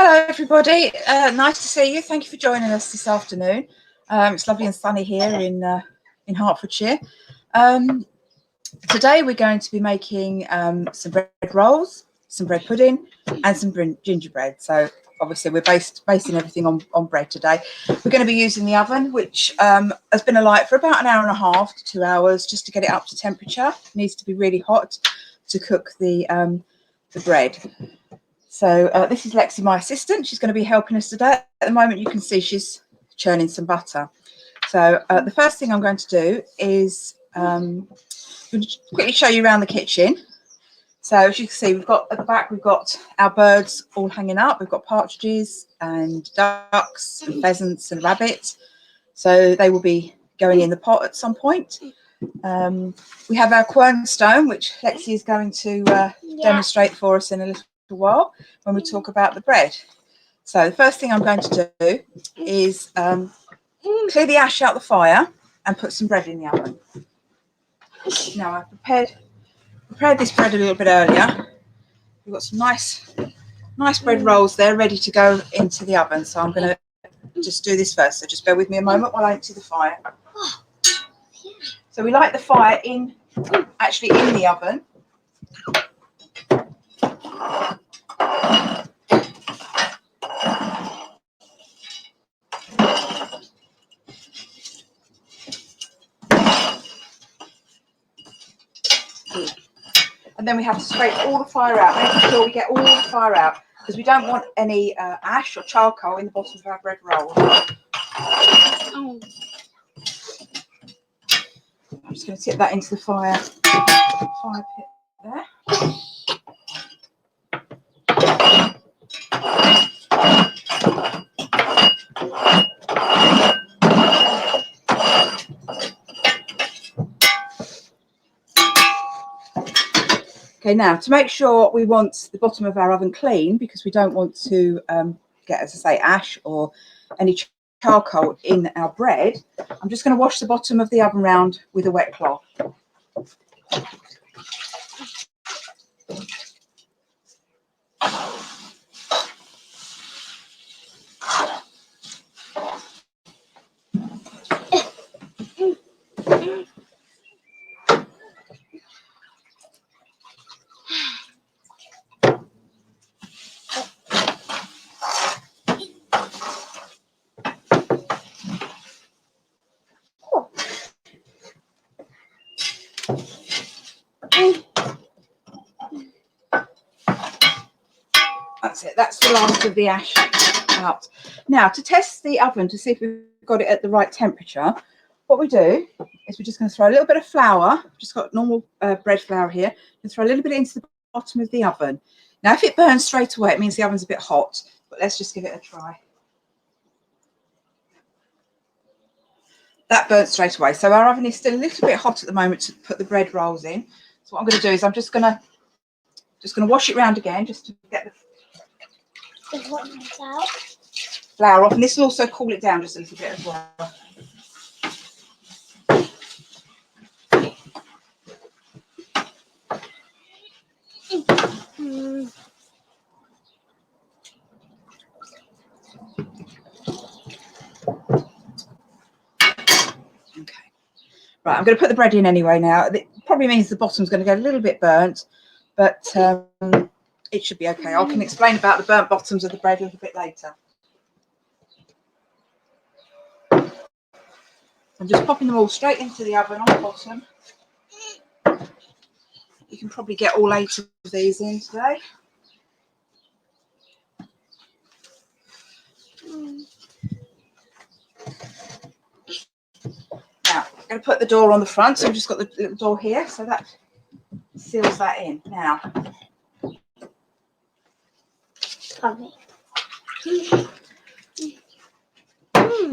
Hello everybody, nice to see you. Thank you for joining us this afternoon. It's lovely and sunny here in Hertfordshire. Today we're going to be making some bread rolls, some bread pudding and some gingerbread. So obviously we're basing everything on bread today. We're going to be using the oven, which has been alight for about an hour and a half to 2 hours just to get it up to temperature. It needs to be really hot to cook the bread. So this is Lexi, my assistant. She's going to be helping us today. At the moment, you can see she's churning some butter. So the first thing I'm going to do is quickly show you around the kitchen. So as you can see, we've got at the back, we've got our birds all hanging up. We've got partridges and ducks and pheasants and rabbits. So they will be going in the pot at some point. We have our quern stone, which Lexi is going to demonstrate for us in a little while when we talk about the bread. So the first thing I'm going to do is clear the ash out the fire and put some bread in the oven. Now I've prepared this bread a little bit earlier. We've got some nice bread rolls there ready to go into the oven. So I'm going to just do this first. So just bear with me a moment while I empty the fire. So we light the fire actually in the oven. And then we have to scrape all the fire out, make sure we get all the fire out, because we don't want any ash or charcoal in the bottom of our bread roll. I'm just going to tip that into the fire pit there. Okay, now to make sure we want the bottom of our oven clean, because we don't want to get, as I say, ash or any charcoal in our bread, I'm just going to wash the bottom of the oven round with a wet cloth. That's it, that's the last of the ash out. Now to test the oven to see if we've got it at the right temperature, what we do is we're just going to throw a little bit of flour, just got normal bread flour here, and throw a little bit into the bottom of the oven. Now if it burns straight away, it means the oven's a bit hot, but let's just give it a try. That burnt straight away. So our oven is still a little bit hot at the moment to put the bread rolls in. So what I'm going to do is I'm just going to wash it round again just to get the flour off, and this will also cool it down just a little bit as well. Okay, right, I'm going to put the bread in anyway now. It probably means the bottom's going to get a little bit burnt, but it should be okay. I can explain about the burnt bottoms of the bread a little bit later. I'm just popping them all straight into the oven on the bottom. You can probably get all 8 of these in today. Now, I'm going to put the door on the front, so I've just got the little door here, so that seals that in. Now,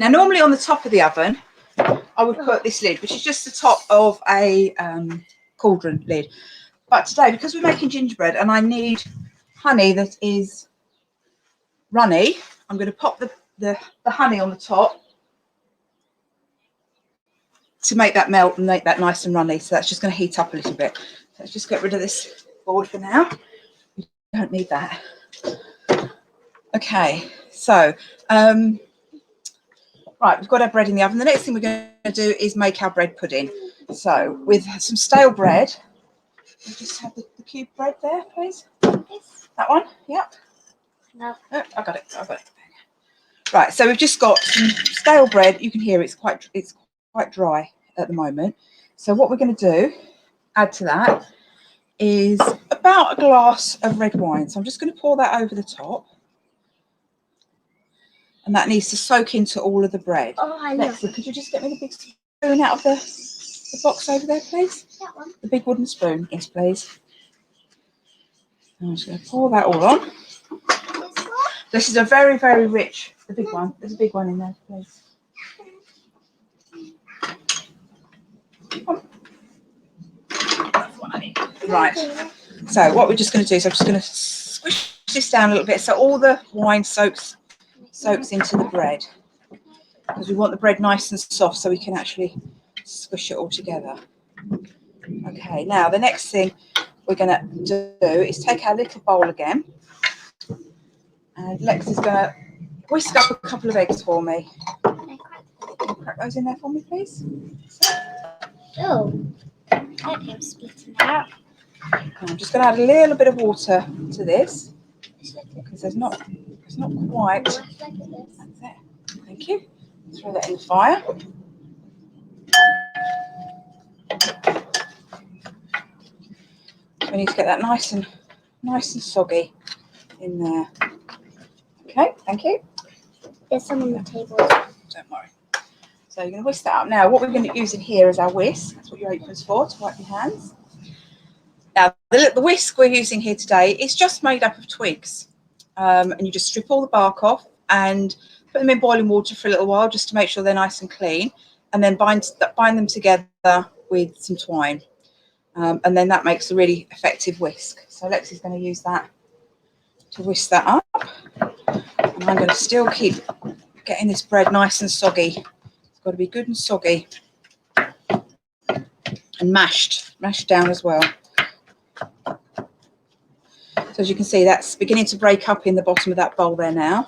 normally on the top of the oven, I would put this lid, which is just the top of a cauldron lid. But today, because we're making gingerbread and I need honey that is runny, I'm going to pop the honey on the top to make that melt and make that nice and runny. So that's just going to heat up a little bit. So let's just get rid of this board for now. We don't need that. Okay, so right, we've got our bread in the oven. The next thing we're going to do is make our bread pudding. So with some stale bread, we just have the cube bread there, please. This? That one, yep. No. Oh, I got it. Right, so we've just got some stale bread. You can hear it's quite dry at the moment. So what we're going to do, add to that, is about a glass of red wine. So I'm just going to pour that over the top. And that needs to soak into all of the bread. Oh, I love Lexi, could you just get me the big spoon out of the box over there, please? that one. The big wooden spoon, yes, please. I'm just going to pour that all on. This one? This is a very, very rich, the big one. There's a big one in there, please. That's what I need. Right. So what we're just going to do is I'm just going to squish this down a little bit so all the wine soaks into the bread, because we want the bread nice and soft so we can actually squish it all together. Okay, now the next thing we're going to do is take our little bowl again, and Lex is going to whisk up a couple of eggs for me. Can you crack those in there for me, please? Oh, okay, I'm splitting out. I'm just going to add a little bit of water to this because there's not quite. That's it. Thank you. Throw that in the fire. We need to get that nice and soggy in there. Okay, thank you. There's some on the table. Don't worry. So you're going to whisk that up. Now, what we're going to use in here is our whisk. That's what your apron's for, to wipe your hands. Now, the whisk we're using here today is just made up of twigs. And you just strip all the bark off and put them in boiling water for a little while just to make sure they're nice and clean. And then bind them together with some twine. And then that makes a really effective whisk. So Lexi's going to use that to whisk that up. And I'm going to still keep getting this bread nice and soggy. It's got to be good and soggy. And mashed down as well. So as you can see, that's beginning to break up in the bottom of that bowl there now.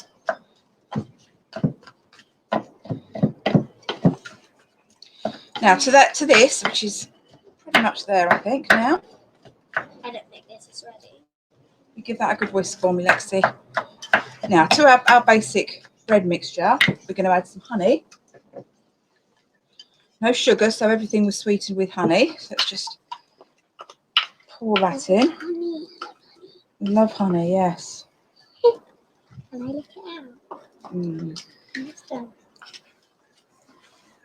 Now to this, which is pretty much there, I think, now. I don't think this is ready. You give that a good whisk for me, Lexi. Now, to our basic bread mixture, we're going to add some honey. No sugar, so everything was sweetened with honey. So let's just pour that in. Honey. Love honey, yes. Can I lick it out? It's done.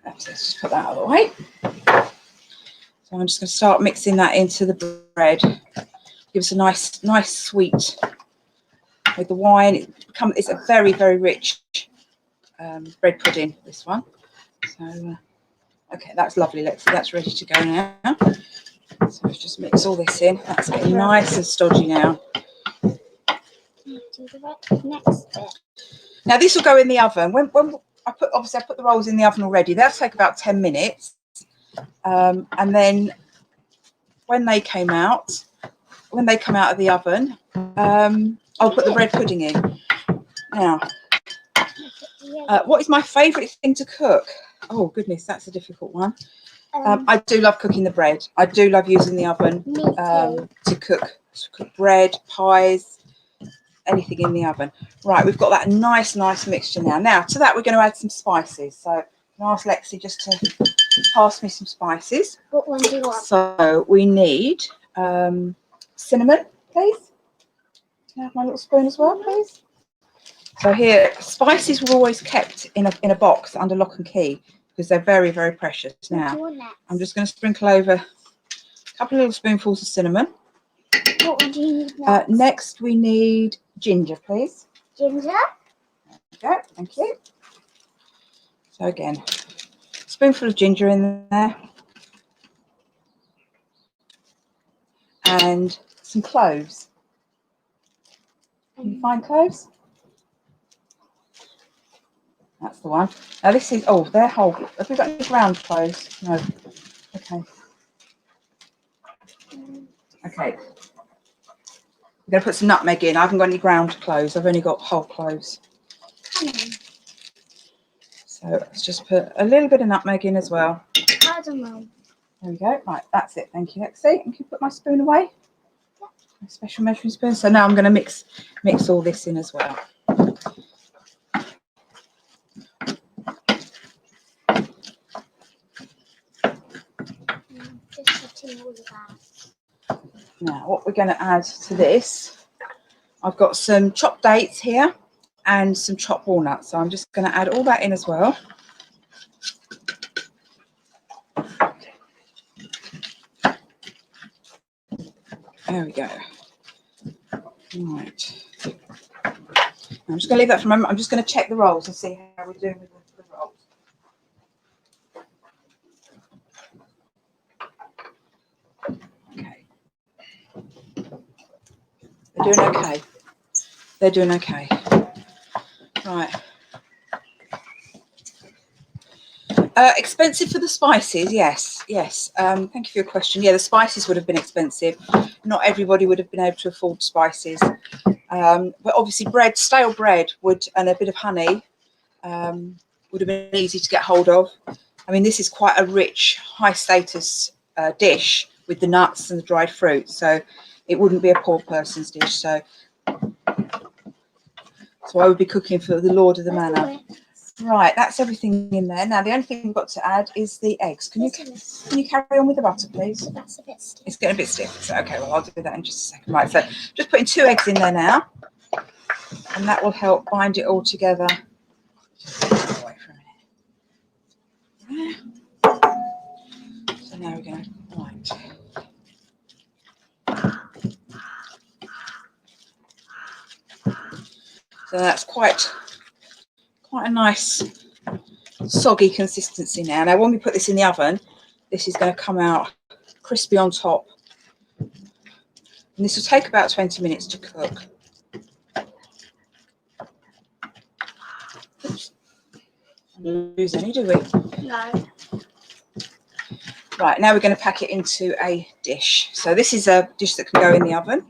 Let's just put that out of the way. So I'm just going to start mixing that into the bread. Give us a nice sweet with the wine. It's a very, very rich bread pudding, this one. So, okay, that's lovely, Lexi. That's ready to go now. So let's just mix all this in. That's getting nice and stodgy now. Do the next bit. Now this will go in the oven. When I put the rolls in the oven already. They'll take about 10 minutes. And then when they come out of the oven, I'll put the bread pudding in. Now, what is my favourite thing to cook? Oh goodness, that's a difficult one. I do love cooking the bread. I do love using the oven to cook bread, pies, anything in the oven. Right, we've got that nice mixture now. Now to that we're going to add some spices. So I'm going to ask Lexi just to pass me some spices. What one do you want? So we need cinnamon, please. Can I have my little spoon as well, please? So here, spices were always kept in a box under lock and key because they're very, very precious. Now, I'm just going to sprinkle over a couple of little spoonfuls of cinnamon. What one do you need next? Next, we need ginger, please. Ginger? Okay, thank you. So again, spoonful of ginger in there. And some cloves. Can you find cloves? That's the one. Now this is, they're whole. Have we got any ground cloves? No. Okay. Okay. We're going to put some nutmeg in. I haven't got any ground cloves. I've only got whole cloves. So let's just put a little bit of nutmeg in as well. I don't know. There we go. Right, that's it. Thank you, Lexi. And can you put my spoon away? Yeah. My special measuring spoon. So now I'm going to mix all this in as well. Just putting all of that. Now, what we're going to add to this, I've got some chopped dates here and some chopped walnuts. So I'm just going to add all that in as well. There we go. Right. I'm just going to leave that for a moment. I'm just going to check the rolls and see how we're doing with the rolls. Okay. They're doing okay. They're doing okay. Right. Expensive for the spices, yes. Thank you for your question. Yeah, the spices would have been expensive. Not everybody would have been able to afford spices. But obviously bread, stale bread and a bit of honey would have been easy to get hold of. I mean, this is quite a rich, high status dish with the nuts and the dried fruit. So it wouldn't be a poor person's dish. So I would be cooking for the Lord of the Manor. Right, that's everything in there. Now the only thing we've got to add is the eggs. Can you carry on with the butter, please? That's a bit stiff. It's getting a bit stiff. So okay, well I'll do that in just a second. Right, so just putting 2 eggs in there now, and that will help bind it all together. Just away for a minute. So now we're going to right. So that's quite a nice soggy consistency now. Now when we put this in the oven, this is going to come out crispy on top. And this will take about 20 minutes to cook. Oops. Don't lose any, do we? No. Right, now we're going to pack it into a dish. So this is a dish that can go in the oven.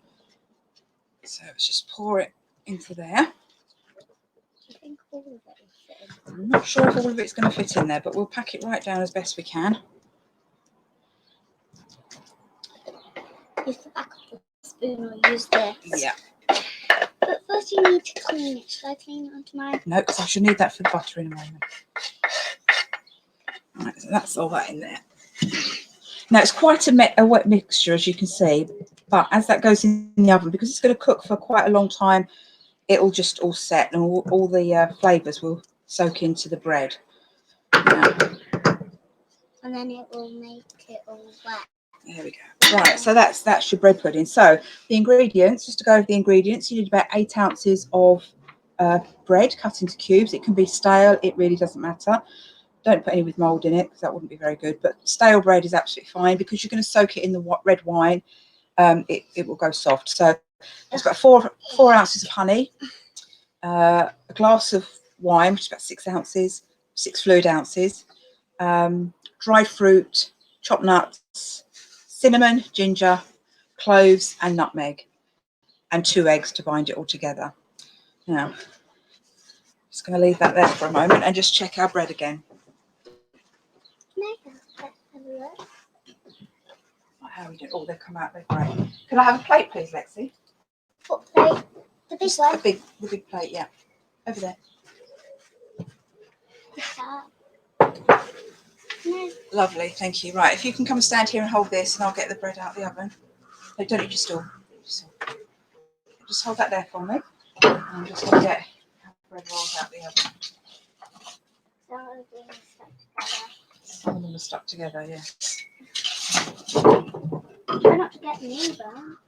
So let's just pour it into there. I think all of it will fit in. I'm not sure if all of it's going to fit in there, but we'll pack it right down as best we can. Use the back of the spoon or use this. Yeah. But first you need to clean it. Should I clean it onto my... No, because I should need that for the butter in a moment. Right, so that's all that in there. Now it's quite a wet mixture, as you can see, but as that goes in the oven, because it's going to cook for quite a long time, it'll just all set and all the flavours will soak into the bread. Now, and then it will make it all wet. There we go. Right, so that's your bread pudding. So the ingredients, just to go over the ingredients, you need about 8 ounces of bread cut into cubes. It can be stale, it really doesn't matter. Don't put any with mould in it because that wouldn't be very good. But stale bread is absolutely fine because you're going to soak it in the red wine. It will go soft. So it's about 4 ounces of honey, a glass of wine, which is about 6 ounces, 6 fluid ounces, dried fruit, chopped nuts, cinnamon, ginger, cloves and nutmeg, and 2 eggs to bind it all together. Now, just going to leave that there for a moment and just check our bread again. How are we doing? Oh, they've come out. They're great. Can I have a plate, please, Lexi? What plate? The big one? The big plate, yeah. Over there. No. Lovely, thank you. Right, if you can come and stand here and hold this, and I'll get the bread out of the oven. No, don't eat your stool. Just hold that there for me. I'm just going to get bread rolls out the oven. Some of them are stuck together, yeah. Try not to get me either.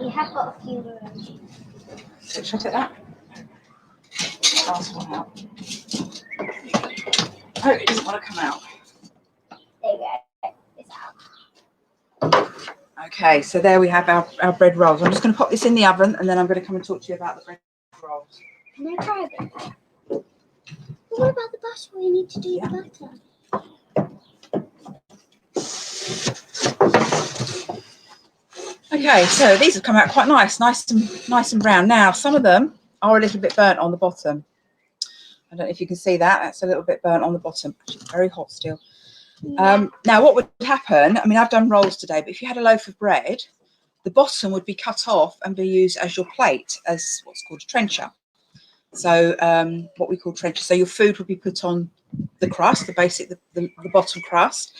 You have got a few room. So should I take that? Last one out. Oh, it doesn't want to come out. There you go. It's out. Okay, so there we have our bread rolls. I'm just going to pop this in the oven and then I'm going to come and talk to you about the bread rolls. Can I try a bit? What about the butter? We need to do the butter. Okay, so these have come out quite nice and brown. Now, some of them are a little bit burnt on the bottom. I don't know if you can see that. That's a little bit burnt on the bottom. It's very hot still. Now, what would happen? I mean, I've done rolls today, but if you had a loaf of bread, the bottom would be cut off and be used as your plate, as what's called a trencher. So, what we call trencher. So your food would be put on the crust, the bottom crust,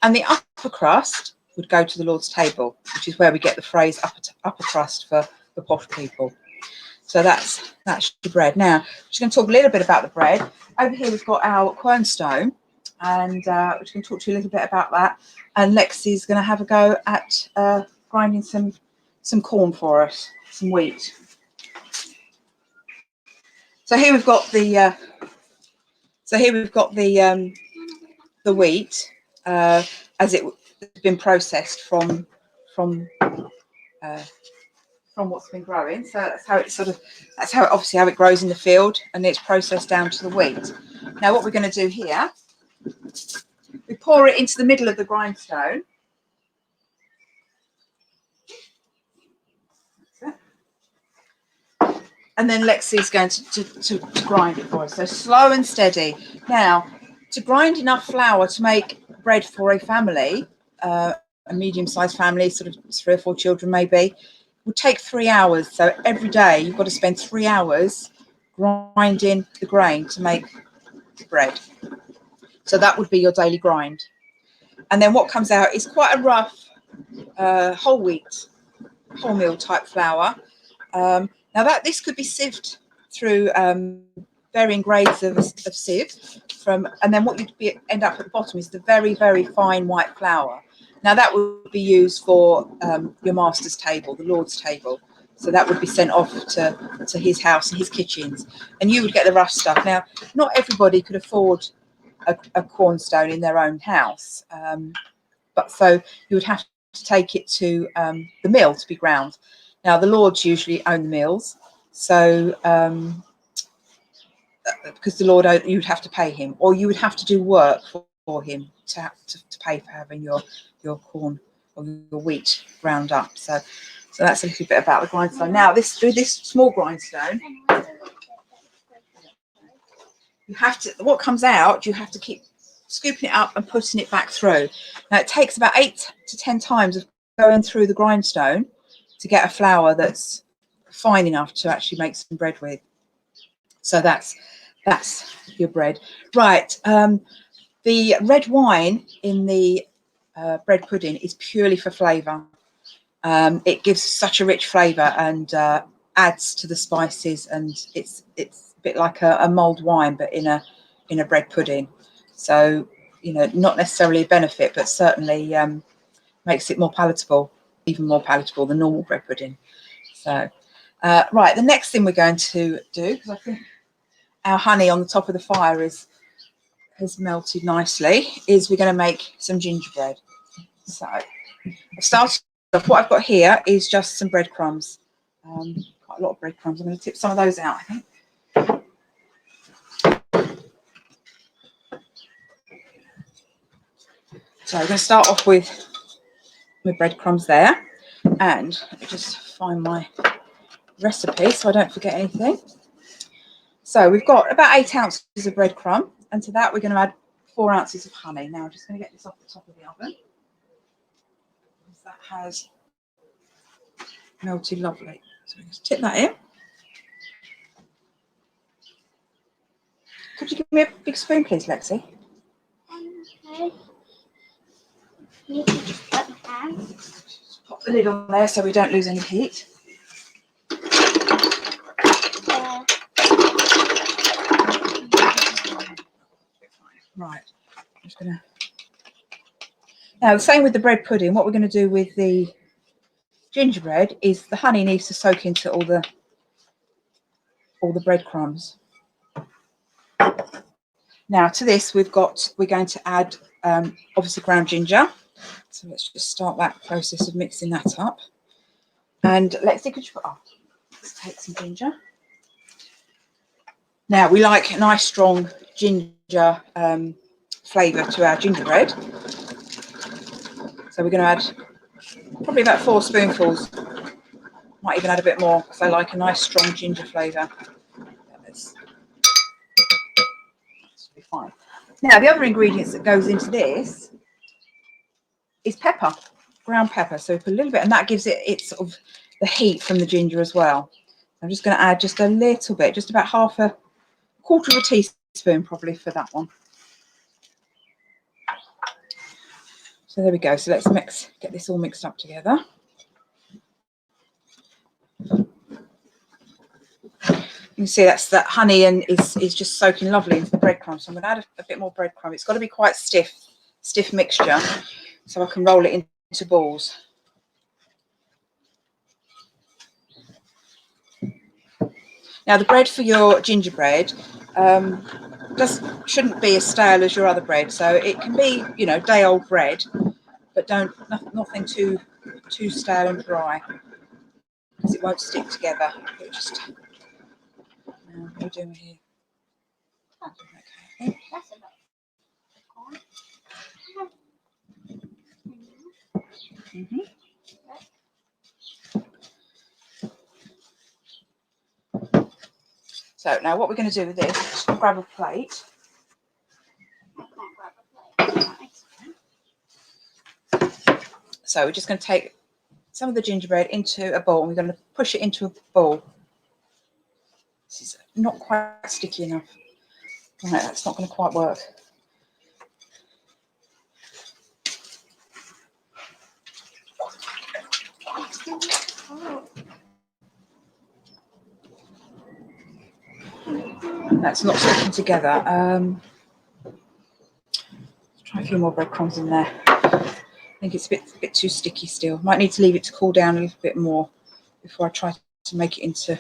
and the upper crust would go to the Lord's table, which is where we get the phrase upper crust for the posh people. So that's your bread. Now, I'm just going to talk a little bit about the bread. Over here we've got our quern stone, and we're just going to talk to you a little bit about that. And Lexi's going to have a go at grinding some corn for us, some wheat. So here we've got the wheat as it's been processed from what's been growing. So that's how it grows in the field, and it's processed down to the wheat. Now what we're going to do here, we pour it into the middle of the grindstone. And then Lexi's going to grind it for us. So slow and steady. Now, to grind enough flour to make bread for a family, a medium-sized family, sort of 3 or 4 children maybe, would take 3 hours. So every day you've got to spend 3 hours grinding the grain to make bread. So that would be your daily grind. And then what comes out is quite a rough wholemeal type flour. Now this could be sieved through varying grades of sieve, and then what you'd end up at the bottom is the very, very fine white flour. Now that would be used for your master's table, the Lord's table. So that would be sent off to his house and his kitchens, and you would get the rough stuff. Now, not everybody could afford a cornstone in their own house, but so you would have to take it to the mill to be ground. Now, the Lords usually own the mills, so because the Lord, you would have to pay him, or you would have to do work for him to pay for having your corn or your wheat ground up. So that's a little bit about the grindstone. Now, through this small grindstone, you have to. What comes out, you have to keep scooping it up and putting it back through. Now, it takes about 8 to 10 times of going through the grindstone to get a flour that's fine enough to actually make some bread with. So that's your bread. Right. The red wine in the bread pudding is purely for flavour. It gives such a rich flavour and adds to the spices, and it's a bit like a mulled wine, but in a bread pudding. So, not necessarily a benefit, but certainly makes it more palatable, even more palatable than normal bread pudding. So, right, the next thing we're going to do, because I think our honey on the top of the fire has melted nicely, is we're going to make some gingerbread. So, I've started off. What I've got here is just some breadcrumbs, quite a lot of breadcrumbs. I'm going to tip some of those out, I think. So we're going to start off with my breadcrumbs there, and let me just find my recipe so I don't forget anything. So we've got about 8 ounces of breadcrumb, and to that we're going to add 4 ounces of honey. Now I'm just going to get this off the top of the oven. That has melted lovely. So we just tip that in. Could you give me a big spoon, please, Lexi? Okay. You can just put the pan. Just pop the lid on there so we don't lose any heat. Right. I'm just going to. Now, the same with the bread pudding. What we're going to do with the gingerbread is the honey needs to soak into all the breadcrumbs. Now, to this, we're going to add obviously ground ginger. So let's just start that process of mixing that up. And let's take some ginger. Now, we like a nice strong ginger flavour to our gingerbread. So we're going to add Probably about 4 spoonfuls. Might even add a bit more because I like a nice strong ginger flavour. This will be fine. Now the other ingredients that goes into this is pepper, ground pepper. So put a little bit, and that gives it its sort of the heat from the ginger as well. I'm just going to add just a little bit, just about quarter of a teaspoon probably for that one. So there we go. So let's get this all mixed up together. You can see that honey and is just soaking lovely into the breadcrumbs. So I'm going to add a bit more breadcrumb. It's got to be quite stiff mixture, so I can roll it into balls. Now the bread for your gingerbread shouldn't be as stale as your other bread, so it can be, you know, day-old bread, but nothing too stale and dry, because it won't stick together. It'll just what are we doing here? Okay. So now what we're going to do with this, just grab a plate. So we're just going to take some of the gingerbread into a bowl, and we're going to push it into a bowl. This is not quite sticky enough. Right, that's not going to quite work. That's not sticking together. Try a few more breadcrumbs in there. I think it's a bit too sticky still. Might need to leave it to cool down a little bit more before I try to make it into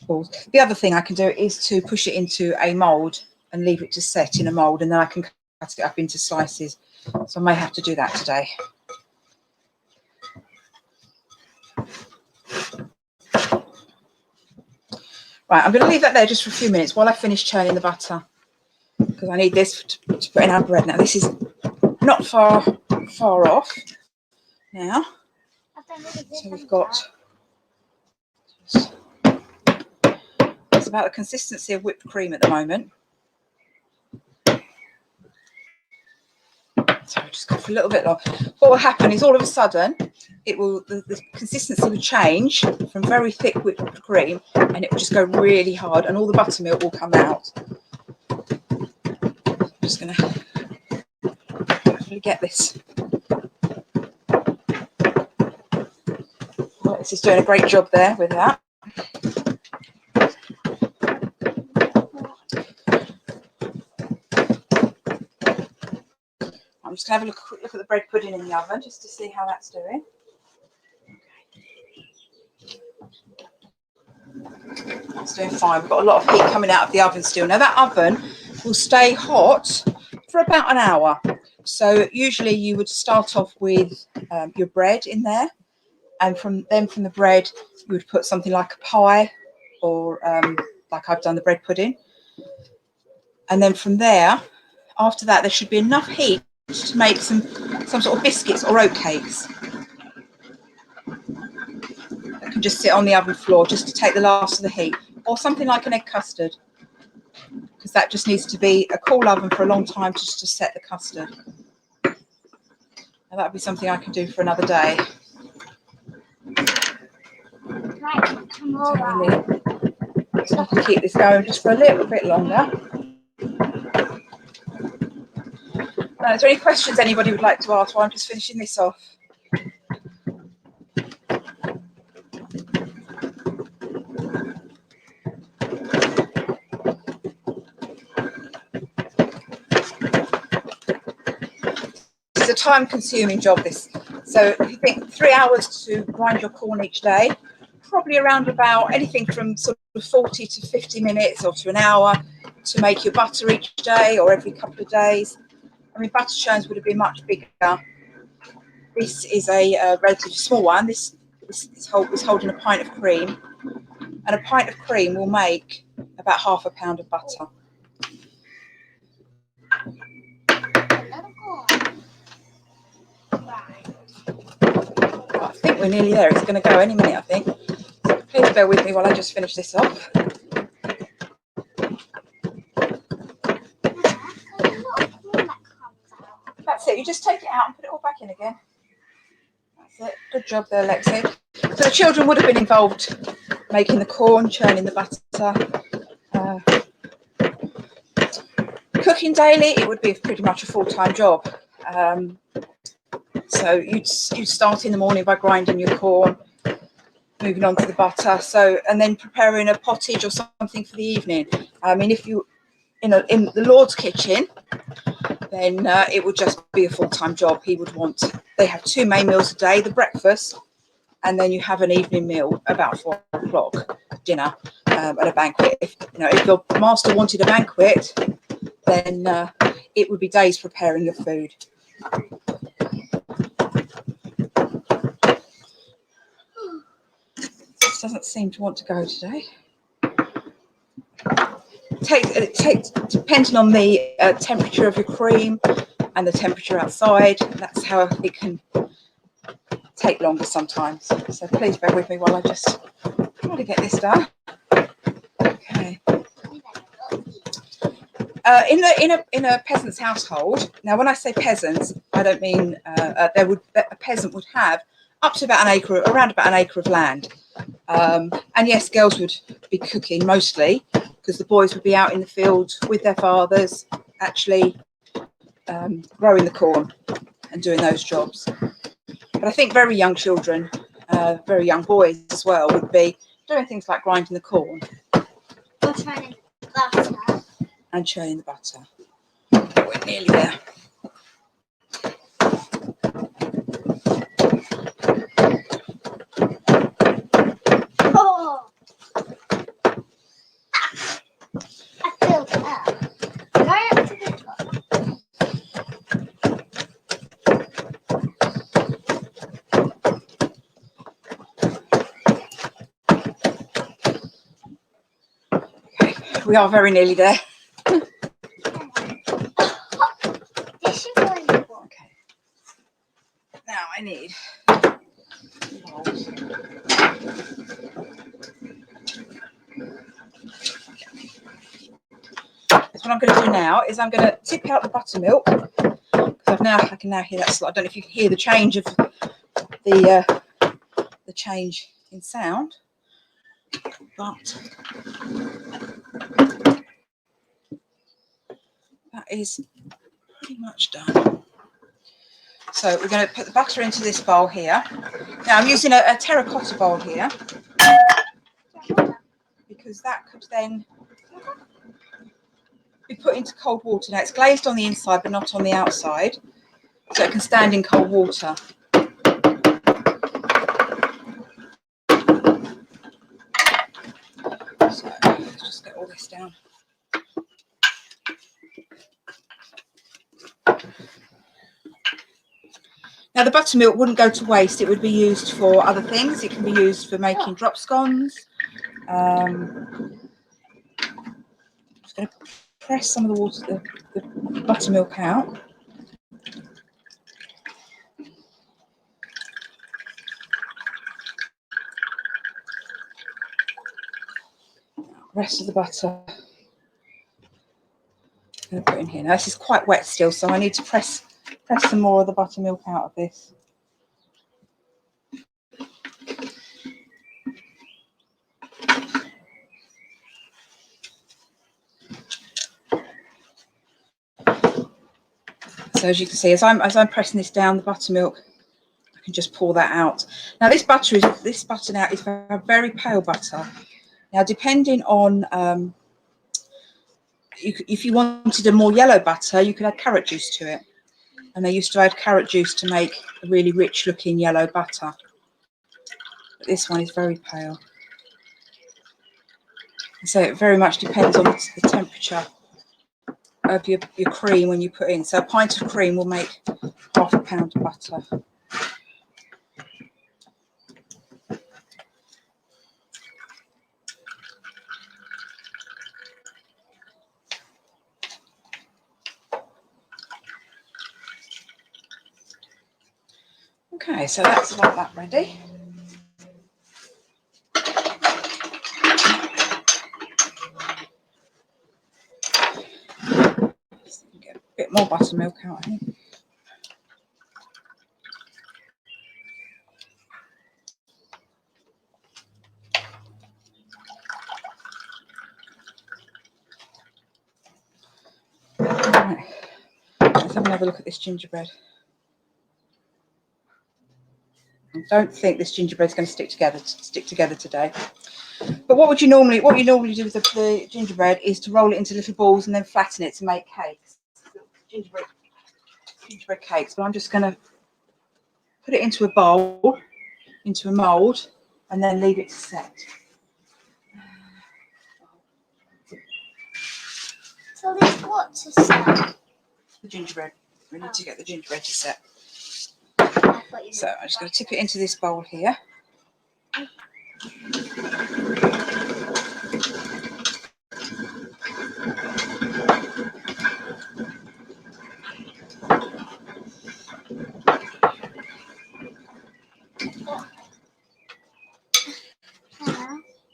balls. The other thing I can do is to push it into a mould and leave it to set in a mould, and then I can cut it up into slices. So I may have to do that today. Right, I'm going to leave that there just for a few minutes while I finish churning the butter, because I need this to put in our bread. Now this is not far off now. So we've got, it's about the consistency of whipped cream at the moment. So I'll just go for a little bit long. What will happen is all of a sudden the consistency will change from very thick whipped cream, and it will just go really hard, and all the buttermilk will come out. I'm just going to hopefully get this. Well, this is doing a great job there with that. I'm just going to have a quick look at the bread pudding in the oven just to see how that's doing. It's doing fine. We've got a lot of heat coming out of the oven still. Now that oven will stay hot for about an hour. So usually you would start off with your bread in there, and from the bread you would put something like a pie, or like I've done the bread pudding. And then from there, after that, there should be enough heat to make some sort of biscuits or oatcakes that can just sit on the oven floor just to take the last of the heat, or something like an egg custard, because that just needs to be a cool oven for a long time just to set the custard. Now that would be something I can do for another day. So I can keep this going just for a little bit longer. Now, is there any questions anybody would like to ask while I'm just finishing this off? It's a time-consuming job, this. So if you think 3 hours to grind your corn each day, probably around about anything from sort of 40 to 50 minutes or to an hour to make your butter each day or every couple of days. I mean, butter churns would have been much bigger. This is a relatively small one. This is holding a pint of cream, and a pint of cream will make about half a pound of butter. think we're nearly there. It's going to go any minute, I think. So please bear with me while I just finish this off. That's it. You just take it out and put it all back in again. That's it. Good job there, Lexi. So the children would have been involved making the corn, churning the butter. Cooking daily, it would be pretty much a full-time job. So you'd start in the morning by grinding your corn, moving on to the butter, and then preparing a pottage or something for the evening. I mean, if you in the Lord's kitchen, then it would just be a full-time job. They have 2 main meals a day, the breakfast, and then you have an evening meal about 4 o'clock, dinner, at a banquet. If your master wanted a banquet, then it would be days preparing your food. This doesn't seem to want to go today. Depending on the temperature of your cream and the temperature outside, that's how it can take longer sometimes. So please bear with me while I just try to get this done. Okay. In a peasant's household, now when I say peasants, I don't mean a peasant would have up to around about an acre of land. And yes, girls would be cooking mostly, because the boys would be out in the field with their fathers, actually growing the corn and doing those jobs. But I think very young children, very young boys as well, would be doing things like grinding the corn. Or churning butter. And churning the butter. We're nearly there. Oh! I filled it up. Right up to the top. Okay, we are very nearly there. This is really cool. Okay. Now I need bowls. So what I'm going to do now is I'm going to tip out the buttermilk, because I can now hear that slide. I don't know if you can hear the change of the change in sound, but that is pretty much done. So we're going to put the butter into this bowl here. Now I'm using a terracotta bowl here, because that could then be put into cold water. Now it's glazed on the inside but not on the outside, so it can stand in cold water. So let's just get all this down. Now the buttermilk wouldn't go to waste. It would be used for other things. It can be used for making drop scones. I'm just going to press some of the water, the buttermilk out. Rest of the butter I'm going to put in here. Now this is quite wet still, so I need to press some more of the buttermilk out of this. So as you can see, as I'm pressing this down, the buttermilk, I can just pour that out. Now this butter now is a very pale butter. Now depending on if you wanted a more yellow butter, you could add carrot juice to it. And they used to add carrot juice to make a really rich looking yellow butter. But this one is very pale. So it very much depends on the temperature of your cream when you put in. So a pint of cream will make half a pound of butter. Okay, so that's about that ready. Get a bit more buttermilk out here. Right. Let's have another look at this gingerbread. I don't think this gingerbread is going to stick together today. But what you normally do with the gingerbread is to roll it into little balls and then flatten it to make cakes. Gingerbread cakes. But I'm just going to put it into a bowl, into a mould, and then leave it to set. So there's what to set? The gingerbread. We need to get the gingerbread to set. You So I'm just going to tip it into this bowl here.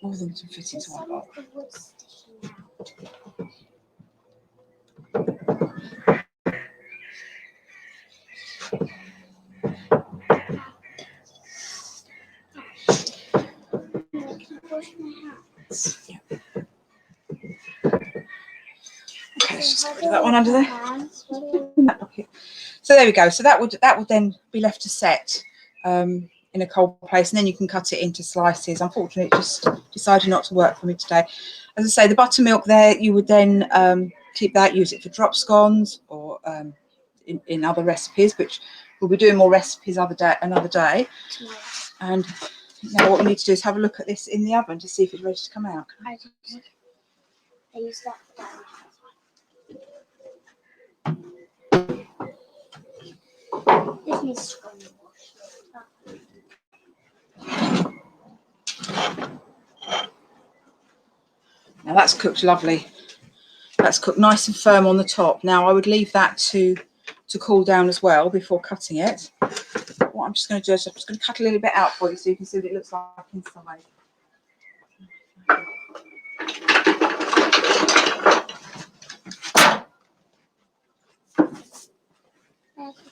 More than to fit into one bowl. Yeah. Okay, let's just put that one under there. So there we go. So that would then be left to set in a cold place, and then you can cut it into slices. Unfortunately, it just decided not to work for me today. As I say, the buttermilk there, you would then keep that, use it for drop scones or in other recipes, which we'll be doing more recipes another day. And now what we need to do is have a look at this in the oven to see if it's ready to come out. I use that. This needs to go in the wash. Now that's cooked lovely. That's cooked nice and firm on the top. Now I would leave that to cool down as well before cutting it. What I'm just going to do is I'm just going to cut a little bit out for you so you can see what it looks like inside.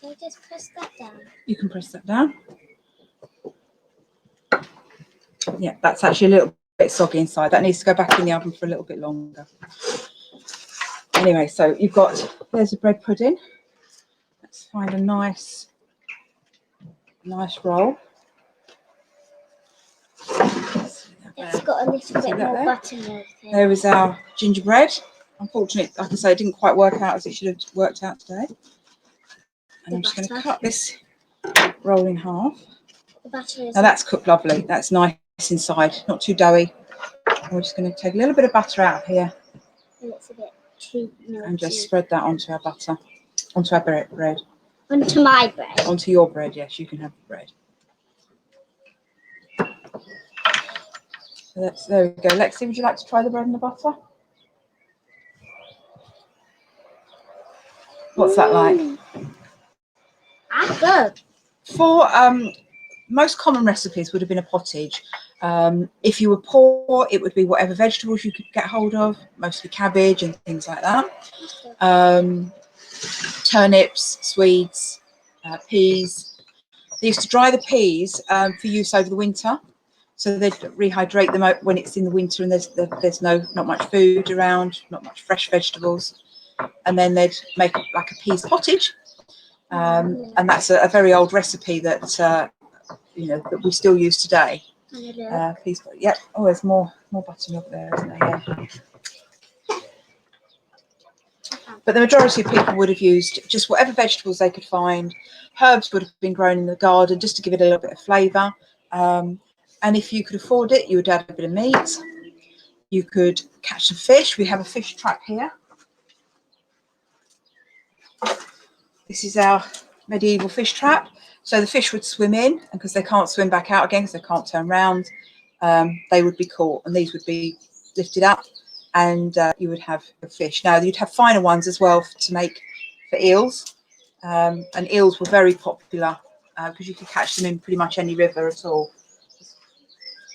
Can I just press that down? You can press that down. Yeah, that's actually a little bit soggy inside. That needs to go back in the oven for a little bit longer. Anyway, so there's a bread pudding. Let's find a nice roll. It's got a little bit more buttermilk in it. There is our gingerbread. Unfortunately, like I say, it didn't quite work out as it should have worked out today. And I'm just going to cut this roll in half. Now that's cooked lovely. That's nice inside, not too doughy. We're just going to take a little bit of butter out of here. It's a bit too melty. And just spread that onto our butter, onto our bread. Onto my bread? Onto your bread, yes, you can have the bread. So there we go. Lexi, would you like to try the bread and the butter? What's that like? That's good. For most common recipes would have been a pottage. If you were poor, it would be whatever vegetables you could get hold of, mostly cabbage and things like that. Turnips, Swedes, peas. They used to dry the peas for use over the winter. So they'd rehydrate them out when it's in the winter and there's not much food around, not much fresh vegetables. And then they'd make like a peas pottage. And that's a very old recipe that that we still use today. Peas, yep. Oh, there's more buttermilk there, isn't there? Yeah. But the majority of people would have used just whatever vegetables they could find. Herbs would have been grown in the garden just to give it a little bit of flavour. And if you could afford it, you would add a bit of meat. You could catch some fish. We have a fish trap here. This is our medieval fish trap. So the fish would swim in, and because they can't swim back out again, because they can't turn round, they would be caught, and these would be lifted up, and you would have a fish. Now, you'd have finer ones as well to make for eels, and eels were very popular because you can catch them in pretty much any river at all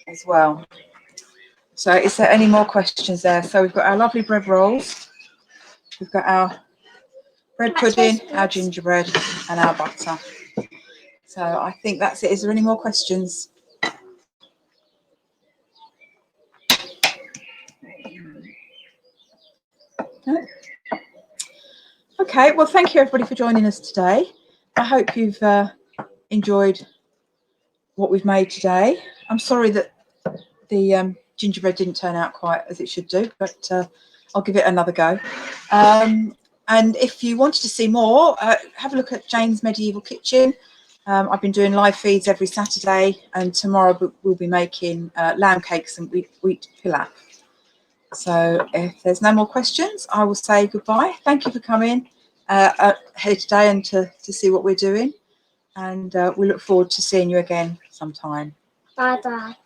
as well. So is there any more questions there? So we've got our lovely bread rolls, we've got our bread pudding, our gingerbread and our butter. So I think that's it. Is there any more questions? No? Okay, well, thank you everybody for joining us today. I hope you've enjoyed what we've made today. I'm sorry that the gingerbread didn't turn out quite as it should do, but I'll give it another go. And if you wanted to see more, have a look at Jane's Medieval Kitchen. I've been doing live feeds every Saturday, and tomorrow we'll be making lamb cakes and wheat pilaf. So if there's no more questions, I will say goodbye. Thank you for coming here today and to see what we're doing. And we look forward to seeing you again sometime. Bye-bye.